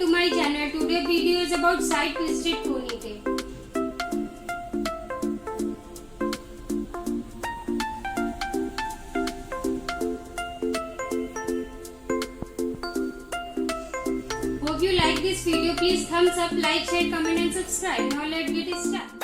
to my channel. Today video is about side twisted ponytail. Hope you like this video. Please thumbs up, like, share, comment and subscribe. Now let's get started.